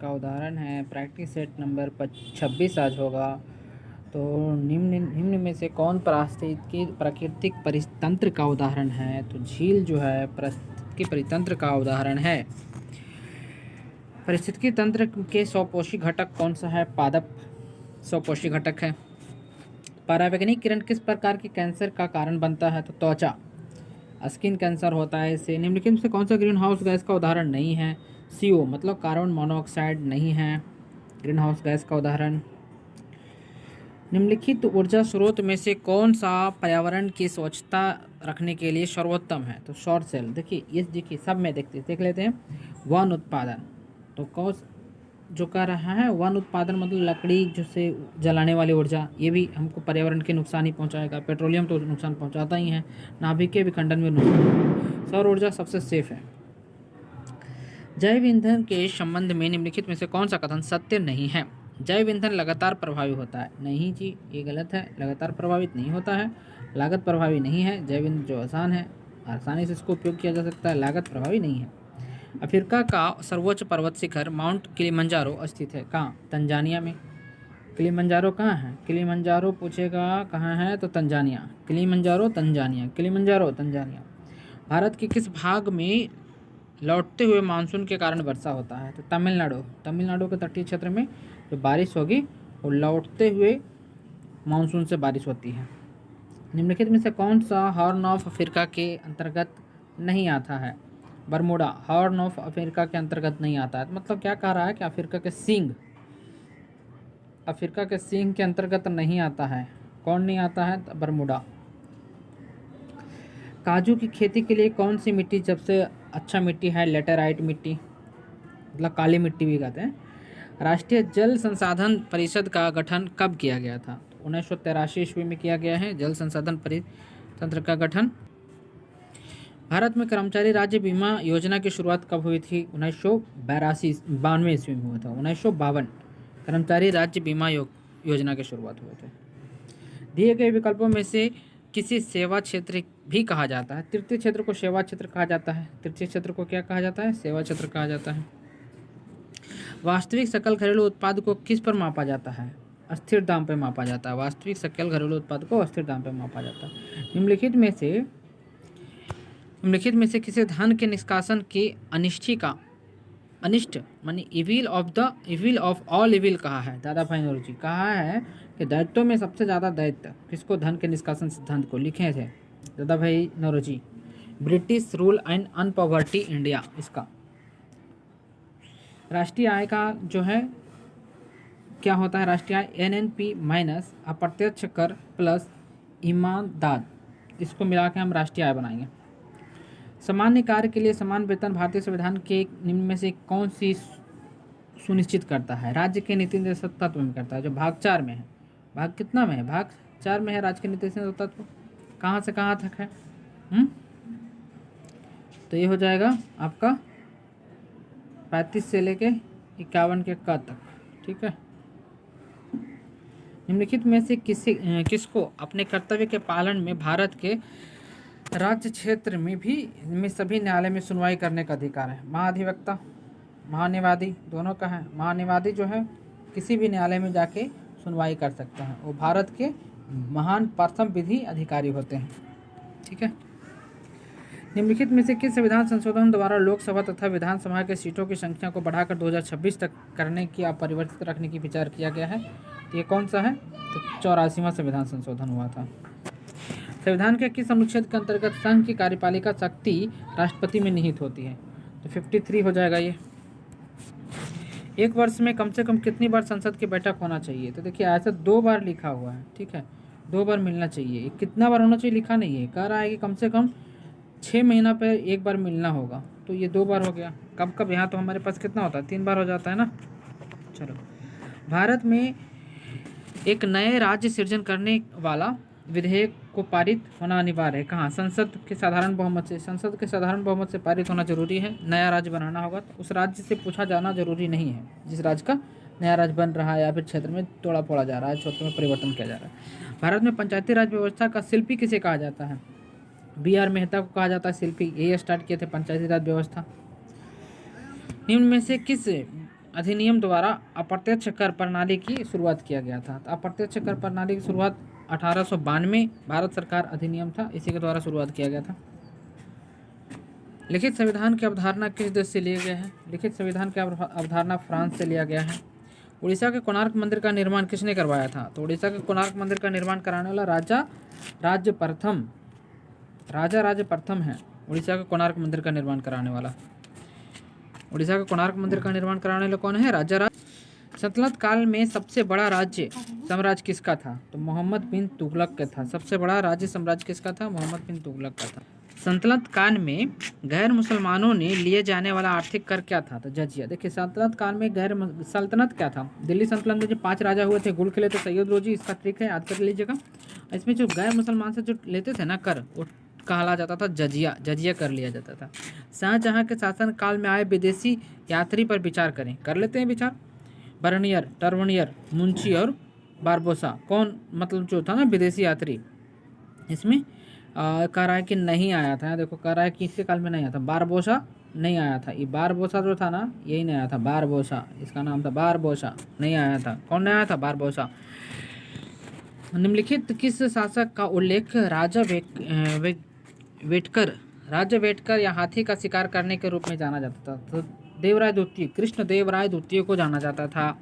का उदाहरण है। प्रैक्टिस सेट नंबर 26 आज होगा। तो निम्न में से कौन प्राकृतिक परितंत्र का उदाहरण है? तो झील जो है पारिस्थितिकी परितंत्र का उदाहरण है। पारिस्थितिकी तंत्र के स्वपोषी घटक कौन सा है? पादप स्वपोषी घटक है। परावैंगनिक किरण किस प्रकार के कैंसर का कारण बनता है? तो त्वचा स्किन कैंसर होता है इससे। निम्नलिखित में से कौन सा ग्रीन हाउस गैस का उदाहरण नहीं है? CO मतलब कार्बन मोनोऑक्साइड नहीं है ग्रीन हाउस गैस का उदाहरण। निम्नलिखित ऊर्जा स्रोत में से कौन सा पर्यावरण की स्वच्छता रखने के लिए सर्वोत्तम है? तो सौर सेल। देखिए सब में देख लेते हैं। वन उत्पादन, तो कौन जो कर रहा है वन उत्पादन मतलब लकड़ी जिससे जलाने वाली ऊर्जा, ये भी हमको पर्यावरण के नुकसान ही पहुंचाएगा। पेट्रोलियम तो नुकसान पहुंचाता ही है, नाभिकीय विखंडन में नुकसान। सौर ऊर्जा सबसे सेफ है। जैव ईंधन के संबंध में निम्नलिखित में से कौन सा कथन सत्य नहीं है? जैव ईंधन लगातार प्रभावी होता है। नहीं जी, ये गलत है। लगातार प्रभावित नहीं होता है। लागत प्रभावी नहीं है। जैव ईंधन जो आसान है, आसानी से इसको उपयोग किया जा सकता है, लागत प्रभावी नहीं है। अफ्रीका का सर्वोच्च पर्वत शिखर माउंट किलिमंजारो स्थित है कहाँ? तंजानिया में। किलिमंजारो कहाँ है? किलिमंजारो पूछेगा कहाँ है तो Tanzania. Kilimanjaro Tanzania, Kilimanjaro Tanzania. Bharat के किस भाग में लौटते हुए मानसून के कारण वर्षा होता है? तो तमिलनाडु के तटीय क्षेत्र में जो बारिश होगी वो लौटते हुए मानसून से बारिश होती है। निम्नलिखित में से कौन सा हॉर्न ऑफ अफ्रीका के अंतर्गत नहीं आता है? बरमूडा हॉर्न ऑफ अफ्रीका के अंतर्गत नहीं आता है। मतलब क्या कह रहा है कि अफ्रीका के सींग के अंतर्गत नहीं आता है। कौन नहीं आता है? तो बरमूडा। काजू की खेती के लिए कौन सी मिट्टी सबसे अच्छा मिट्टी है? लेटेराइट मिट्टी, मतलब काली मिट्टी भी कहते हैं। राष्ट्रीय जल संसाधन परिषद का गठन कब किया गया था? 1983 ईस्वी में किया गया है जल संसाधन परितंत्र का गठन। भारत में कर्मचारी राज्य बीमा योजना की शुरुआत कब हुई थी? 1992 ईस्वी में हुआ था। 1952 कर्मचारी राज्य बीमा योजना की शुरुआत हुए थे। दिए गए विकल्पों में से किसी सेवा क्षेत्र भी कहा जाता है? तृतीय क्षेत्र को सेवा क्षेत्र कहा जाता है। तृतीय क्षेत्र को क्या कहा जाता है? सेवा क्षेत्र कहा जाता है। वास्तविक सकल घरेलू उत्पाद को किस पर मापा जाता है? अस्थिर दाम पर मापा जाता है। वास्तविक सकल घरेलू उत्पाद को अस्थिर दाम पर मापा जाता है। निम्नलिखित में से किसी धन के निष्कासन की अनिष्ट मानी इविल ऑफ ऑल इविल कहा है? दादा भाई नौरोजी कहा है कि दैत्यों में सबसे ज़्यादा दैत्य किसको? धन के निष्कासन सिद्धांत को लिखे थे Dadabhai Naoroji. British rule and अनपॉवर्टी इंडिया इसका। राष्ट्रीय आय का जो है क्या होता है? राष्ट्रीय आय NNP माइनस अप्रत्यक्ष कर प्लस ईमानदार, इसको मिला के हम राष्ट्रीय आय बनाएंगे। सामान्य कार्य के लिए समान वेतन भारतीय संविधान के निम्न में से कौन सी सुनिश्चित करता है? राज्य के नीति निर्देशक तत्व में करता है, जो भाग 4 में है। भाग कितना में है? भाग 4 में है। राज्य के नीति निर्देशक तत्व कहाँ से कहाँ तक है? तो ये हो जाएगा आपका 35 से लेके 51 के क तक। ठीक है। निम्नलिखित में से किसको अपने कर्तव्य के पालन में भारत के राज्य क्षेत्र में सभी न्यायालय में सुनवाई करने का अधिकार है? महाधिवक्ता, महान्यायवादी दोनों का है। महान्यायवादी जो है किसी भी न्यायालय में जाके सुनवाई कर सकते हैं, वो भारत के महान प्रथम विधि अधिकारी होते हैं। ठीक है। निम्नलिखित में से किस संविधान संशोधन द्वारा लोकसभा तथा विधानसभा के सीटों की संख्या को बढ़ाकर 2026 तक करने की अपरिवर्तित रखने की विचार किया गया है? तो ये कौन सा है? तो 84वां संविधान संशोधन हुआ था। संविधान के किस अनुच्छेद के अंतर्गत संघ की कार्यपालिका शक्ति राष्ट्रपति में निहित होती है? तो 53 हो जाएगा ये। एक वर्ष में कम से कम कितनी बार संसद की बैठक होना चाहिए? तो देखिए ऐसा 2 बार लिखा हुआ है। ठीक है, 2 बार मिलना चाहिए। कितना बार होना चाहिए लिखा नहीं है, कह रहा है कि कम से कम 6 महीना पर 1 बार मिलना होगा। तो ये 2 बार हो गया। कब कब यहाँ तो हमारे पास कितना होता है? 3 बार हो जाता है ना। चलो, भारत में एक नए राज्य सृजन करने वाला विधेयक को पारित होना अनिवार्य है कहाँ? संसद के साधारण बहुमत से। संसद के साधारण बहुमत से पारित होना जरूरी है। नया राज्य बनाना होगा तो उस राज्य से पूछा जाना जरूरी नहीं है जिस राज्य का नया राज्य बन रहा है या फिर क्षेत्र में तोड़ा फोड़ा जा रहा है, क्षेत्र में परिवर्तन किया जा रहा है। भारत में पंचायती राज व्यवस्था का शिल्पी किसे कहा जाता है? BR मेहता को कहा जाता है शिल्पी। यही स्टार्ट किए थे पंचायती राज व्यवस्था। निम्न में से किस अधिनियम द्वारा अप्रत्यक्ष कर प्रणाली की शुरुआत किया गया था? तो अप्रत्यक्ष कर प्रणाली की शुरुआत 1892 भारत सरकार अधिनियम था, इसी के द्वारा शुरुआत किया गया था। लिखित संविधान की अवधारणा किस देश से लिए गए हैं? लिखित संविधान की अवधारणा फ्रांस से लिया गया है। उड़ीसा के कोणार्क मंदिर का निर्माण किसने करवाया था? तो उड़ीसा के कोणार्क मंदिर का निर्माण कराने वाला राजा राज्य प्रथम है उड़ीसा के कोणार्क मंदिर का निर्माण कराने वाला। उड़ीसा के कोणार्क मंदिर का निर्माण कराने वाला कौन है? राजा सल्तनत काल में सबसे बड़ा राज्य साम्राज्य किसका था? तो मोहम्मद बिन तुगलक का था। सबसे बड़ा राज्य साम्राज्य किसका था? मोहम्मद बिन तुगलक का था। सल्तनत काल में गैर मुसलमानों ने लिए जाने वाला आर्थिक कर क्या था? तो जजिया। देखिए सल्तनत काल में सल्तनत क्या था? दिल्ली सल्तनत में जो 5 राजा हुए थे, गुल खिले तो सैयद रोजी, इसका ट्रिक है, याद कर लीजिएगा। इसमें जो गैर मुसलमान से जो लेते थे ना कर, वो कहा जाता था जजिया कर लिया जाता था। शाहजहां के शासन काल में आए विदेशी यात्री पर विचार करें। कर लेते हैं विचार। बर्नियर, टर्वनियर, मुंशी और बारबोसा कौन मतलब जो था ना विदेशी यात्री, इसमें कह रहा है कि नहीं आया था। देखो कह रहा है कि इसके काल में नहीं आया था, बारबोसा नहीं आया था। ये बारबोसा जो था ना, यही नहीं आया था, बारबोसा इसका नाम था, बारबोसा नहीं आया था। कौन नहीं आया था? बारबोसा। निम्नलिखित किस शासक का उल्लेख राजा वेटकर या हाथी का शिकार करने के रूप में जाना जाता था? तो देवराय द्वितीय, कृष्ण देवराय द्वितीय को जाना जाता था।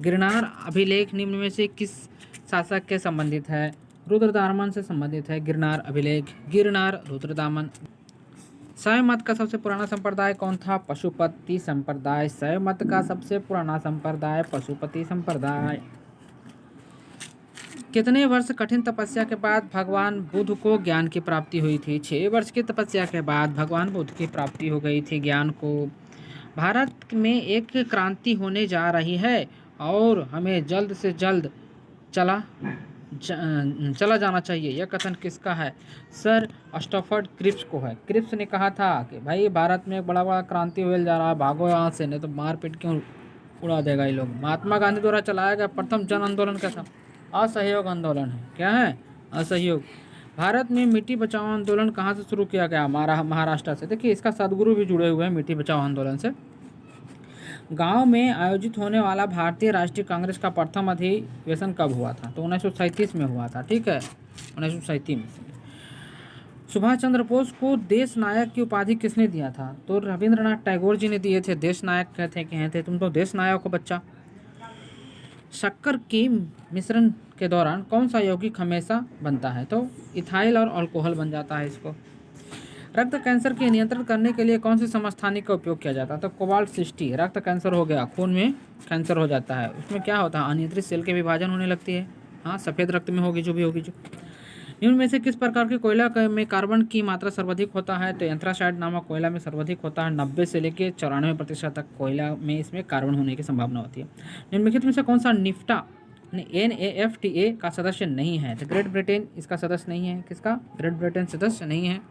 गिरनार अभिलेख निम्न में से किस शासक के संबंधित है? रुद्रदामन से संबंधित है गिरनार अभिलेख। गिरनार रुद्रदामन। शैव मत का सबसे पुराना संप्रदाय कौन था? पशुपति संप्रदाय। शैव मत का सबसे पुराना संप्रदाय पशुपति संप्रदाय। कितने वर्ष कठिन तपस्या के बाद भगवान बुद्ध को ज्ञान की प्राप्ति हुई थी? 6 वर्ष की तपस्या के बाद भगवान बुद्ध की प्राप्ति हो गई थी ज्ञान को। भारत में एक क्रांति होने जा रही है और हमें जल्द से जल्द चला जाना चाहिए। यह कथन किसका है? सर स्टफर्ड क्रिप्स को है। क्रिप्स ने कहा था कि भाई भारत में एक बड़ा क्रांति होने जा रहा है, भागो यहाँ से, नहीं तो मारपीट क्यों उड़ा देगा ये लोग। महात्मा गांधी द्वारा चलाया गया प्रथम जन आंदोलन क्या था? असहयोग आंदोलन है। क्या है? असहयोग। भारत में मिट्टी बचाओ आंदोलन कहाँ से शुरू किया गया? महाराष्ट्र से। देखिए इसका सदगुरु भी जुड़े हुए हैं मिट्टी बचाओ आंदोलन से। गांव में आयोजित होने वाला भारतीय राष्ट्रीय कांग्रेस का प्रथम अधिवेशन कब हुआ था? तो 1937 में हुआ था। ठीक है, 1937 में। सुभाष चंद्र बोस को देश नायक की उपाधि किसने दिया था? तो रविंद्रनाथ टैगोर जी ने दिए थे। देश नायक कहते थे तुम तो देश नायक हो बच्चा। शक्कर के मिश्रण के दौरान कौन सा यौगिक हमेशा बनता है? तो इथाइल और अल्कोहल बन जाता है इसको। रक्त कैंसर के नियंत्रण करने के लिए कौन सी समस्थानिक का उपयोग किया जाता है? तो कोबाल्ट 60। रक्त कैंसर हो गया, खून में कैंसर हो जाता है, उसमें क्या होता है? अनियंत्रित सेल के विभाजन होने लगती है। हाँ, सफ़ेद रक्त में होगी जो भी होगी। जो निम्न में से किस प्रकार के कोयला में कार्बन की मात्रा सर्वाधिक होता है? तो एंथ्रासाइड नामक कोयला में सर्वाधिक होता है। 90 से लेकर 94% तक कोयला में इसमें कार्बन होने की संभावना होती है। निम्नलिखित में से कौन सा निफ्टा NAFTA का सदस्य नहीं है? तो ग्रेट ब्रिटेन इसका सदस्य नहीं है। किसका? ग्रेट ब्रिटेन सदस्य नहीं है।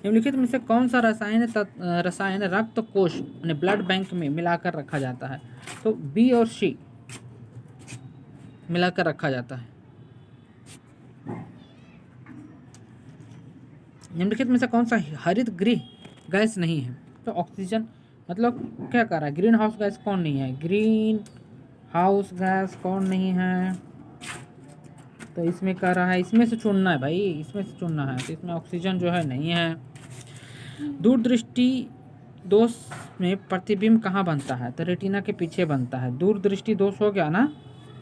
निम्नलिखित में से कौन सा रसायन रक्त कोश यानी ब्लड बैंक में मिलाकर रखा जाता है? तो B और C मिलाकर रखा जाता है। निम्नलिखित में से कौन सा हरित गृह गैस नहीं है? तो ऑक्सीजन। मतलब क्या कर रहा है? ग्रीन हाउस गैस कौन नहीं है? ग्रीन हाउस गैस कौन नहीं है? तो इसमें कह रहा है इसमें से चुनना है भाई, इसमें से चुनना है। तो इसमें ऑक्सीजन जो है नहीं है। दूरदृष्टि दोष में प्रतिबिंब कहाँ बनता है? तो रेटिना के पीछे बनता है। दूरदृष्टि दोष हो गया ना,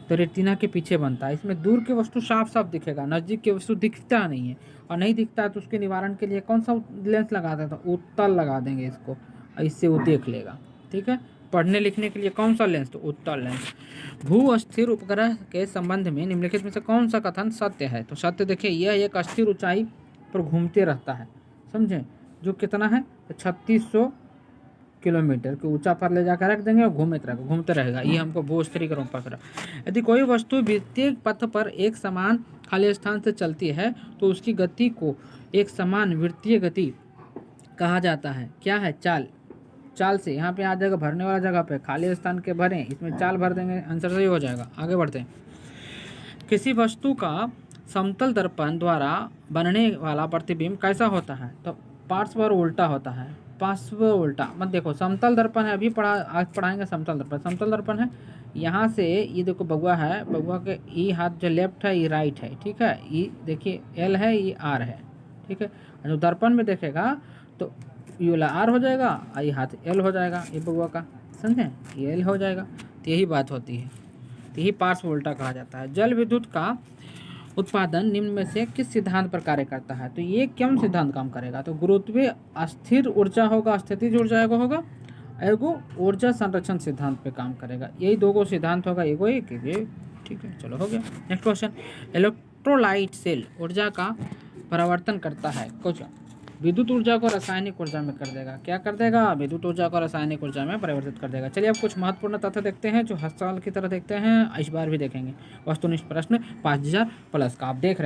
तो रेटिना के पीछे बनता है। इसमें दूर की वस्तु साफ साफ दिखेगा, नज़दीक की वस्तु दिखता नहीं है। और नहीं दिखता है तो उसके निवारण के लिए कौन सा लेंस लगा देता है? उत्तल लगा देंगे इसको, इससे वो देख लेगा। ठीक है, पढ़ने लिखने के लिए कौन सा लेंस? तो उत्तल लेंस। भू अस्थिर उपग्रह के संबंध में निम्नलिखित में से कौन सा कथन सत्य है? तो सत्य देखिए, यह एक अस्थिर ऊंचाई पर घूमते रहता है, समझे? जो कितना है? तो 3600 किलोमीटर के ऊंचा पर ले जाकर रख देंगे और घूमते रहेगा। ये हमको भू अस्थिर के रूप पर। यदि कोई वस्तु वृत्तीय पथ पर एक समान खाली स्थान से चलती है तो उसकी गति को एक समान वृत्तीय गति कहा जाता है। क्या है? चाल। चाल से यहाँ पे आ जाएगा भरने वाला जगह पे, खाली स्थान के भरें, इसमें चाल भर देंगे, आंसर सही हो जाएगा। आगे बढ़ते हैं। किसी वस्तु का समतल दर्पण द्वारा बनने वाला प्रतिबिंब कैसा होता है? तो पार्श्व और उल्टा होता है। पार्श्व उल्टा मत देखो, समतल दर्पण है, अभी आज पढ़ाएंगे समतल दर्पण। समतल दर्पण है, यहाँ से ये देखो बगुआ है, बगुआ के ई हाथ जो लेफ्ट है ये राइट है, ठीक है, ये देखिए एल है, ये आर है, ठीक है। जो दर्पण में देखेगा तो ये वाला आर हो जाएगा और ये हाथ एल हो जाएगा, ये बगुआ का, समझे, ये एल हो जाएगा। तो यही बात होती है, तो यही पार्श्व उल्टा कहा जाता है। जल विद्युत का उत्पादन निम्न में से किस सिद्धांत पर कार्य करता है? तो ये कौन सिद्धांत काम करेगा? तो गुरुत्वीय अस्थिर ऊर्जा होगा, स्थितिज ऊर्जा एगो होगा, एगो ऊर्जा संरक्षण सिद्धांत पे काम करेगा। यही दो गो सिद्धांत होगा, एगो एक ये, ठीक है। चलो हो गया। नेक्स्ट क्वेश्चन, इलेक्ट्रोलाइट सेल ऊर्जा का परिवर्तन करता है। क्वेश्चन, विद्युत ऊर्जा को रासायनिक ऊर्जा में कर देगा। क्या कर देगा? विद्युत ऊर्जा को रासायनिक ऊर्जा में परिवर्तित कर देगा। चलिए अब कुछ महत्वपूर्ण तथ्य देखते हैं जो हर साल की तरह देखते हैं, इस बार भी देखेंगे। वस्तुनिष्ठ प्रश्न 5000 प्लस का आप देख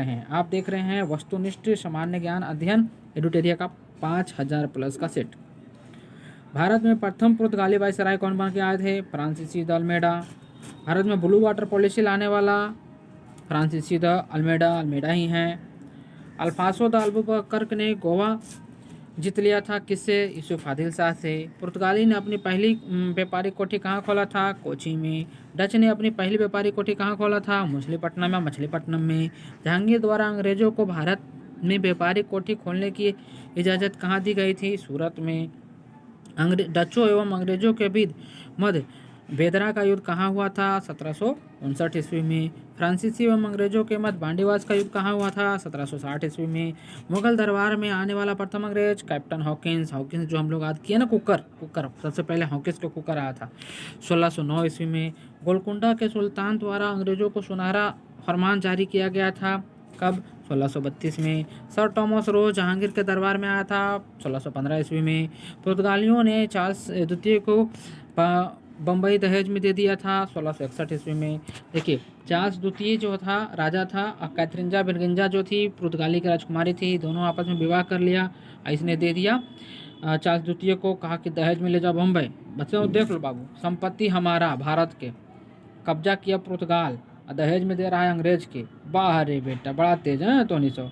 रहे हैं वस्तुनिष्ठ सामान्य ज्ञान अध्ययन एडुटेरिया का 5000 प्लस का सेट। भारत में प्रथम पुर्तगाली वायसराय कौन बन के आए थे? फ्रांसीसी द अल्मेडा। भारत में ब्लू वाटर पॉलिसी लाने वाला फ्रांसीसी द अल्मेडा ही हैं। अल्फांसो द अल्बुकर्क ने गोवा जीत लिया था, किससे? यूसुफ आदिल शाह से। पुर्तगाली ने अपनी पहली व्यापारिक कोठी कहाँ खोला था? कोची में। डच ने अपनी पहली व्यापारिक कोठी कहाँ खोला था? मछलीपट्टनम में। जहांगीर द्वारा अंग्रेजों को भारत में व्यापारिक कोठी खोलने की इजाज़त कहाँ दी गई थी? सूरत में। डचों एवं अंग्रेजों के बीच मध्य बेदरा का युद्ध कहाँ हुआ था? 1759 ईस्वी में। फ्रांसीसी एवं अंग्रेजों के मध्य बांडीवास का युद्ध कहाँ हुआ था? 1760 ईस्वी में। मुगल दरबार में आने वाला प्रथम अंग्रेज कैप्टन हॉकिंस जो हम लोग याद किए ना, कुकर सबसे पहले हॉकिंस को कुकर आया था 1609 ईस्वी में। गोलकुंडा के सुल्तान द्वारा अंग्रेजों को सुनहरा फरमान जारी किया गया था, कब? 1632 में। सर टॉमस रोज जहांगीर के दरबार में आया था 1615 ईस्वी में। पुर्तगालियों ने चार्ल्स द्वितीय को बम्बई दहेज में दे दिया था 1661 ईस्वी में। देखिए, चार्ल्स द्वितीय जो था राजा था, और कैथरीन बेरगंजा जो थी पुर्तगाली की राजकुमारी थी, दोनों आपस में विवाह कर लिया, इसने दे दिया चार्ल्स द्वितीय को, कहा कि दहेज में ले जाओ बम्बई। बच्चों देख लो बाबू, संपत्ति हमारा भारत के, कब्जा किया पुर्तगाल, दहेज में दे रहा है अंग्रेज के। बाहर रे बेटा, बड़ा तेज है तो नहीं सो।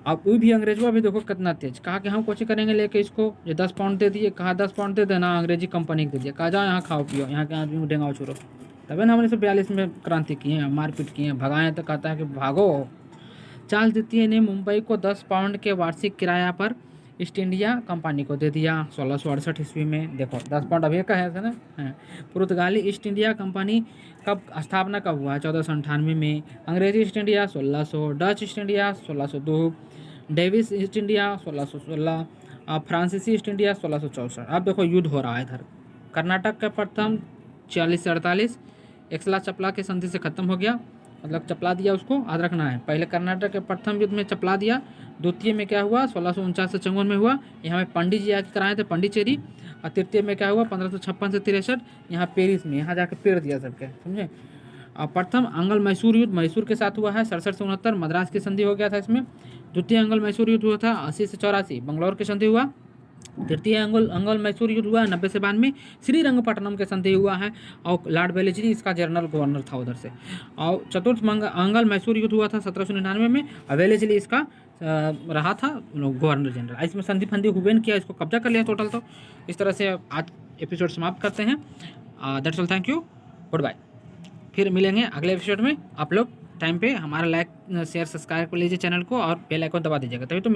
अब वो भी अंग्रेजवा भी देखो कितना तेज, कहा कि हम कोशिश करेंगे लेके इसको, ये 10 पाउंड दे दिए, कहा 10 पाउंड दे देना, अंग्रेजी कंपनी को दे दिया, कहा जाओ यहाँ खाओ पियो, यहाँ के आदमी डेंगाओ छोड़ो। तभी ना हमने 1942 में क्रांति की है, मारपीट की है, भगाए, तो कहता है कि भागो। चार्ल्स द्वितीय ने मुंबई को 10 पाउंड के वार्षिक किराया पर ईस्ट इंडिया कंपनी को दे दिया 1668 ईस्वी में। देखो 10 पाउंड अभी का है ना। पुर्तगाली ईस्ट इंडिया कंपनी कब स्थापना कब हुआ? 1498 में। अंग्रेजी east India 1600, Dutch east India 1602, Davis east India 1616, फ्रांसीसी ईस्ट इंडिया 1664। अब देखो युद्ध हो रहा है इधर। कर्नाटक का प्रथम 40 से 48 एक्सला चपला के संधि से खत्म हो गया, मतलब चपला दिया उसको, याद रखना है। पहले कर्नाटक के प्रथम युद्ध में चपला दिया, द्वितीय में क्या हुआ? 1649 से 54 में हुआ, यहाँ में पंडित जी आके कराए थे, पंडिचेरी। और तृतीय में क्या हुआ? 1556 से 63, यहाँ पेरिस में, यहाँ जाके पेड़ दिया सबके, समझे। और प्रथम अंगल मैसूर युद्ध मैसूर के साथ हुआ है 67 से 69, मद्रास की संधि हो गया था इसमें। द्वितीय अंगल मैसूर युद्ध हुआ था 80 से 84, बंगलौर की संधि हुआ। तृतीय अंगल मैसूर युद्ध हुआ 90 से 92, श्रीरंगपट्टनम के संधि हुआ है, और लॉर्ड वेलेस्ली इसका जनरल गवर्नर था उधर से। और चतुर्थ अंगल मैसूर युद्ध हुआ था 1799 में, और वेलेस्ली इसका रहा था गवर्नर जनरल। इसमें संधि फंधि हुए न किया, इसको कब्जा कर लिया टोटल। तो इस तरह से आज एपिसोड समाप्त करते हैं। That's all, thank you, good bye. फिर मिलेंगे अगले एपिसोड में। आप लोग टाइम पे हमारा लाइक शेयर सब्सक्राइब कर लीजिए चैनल को, और बेल आइकन दबा दीजिएगा, तभी तो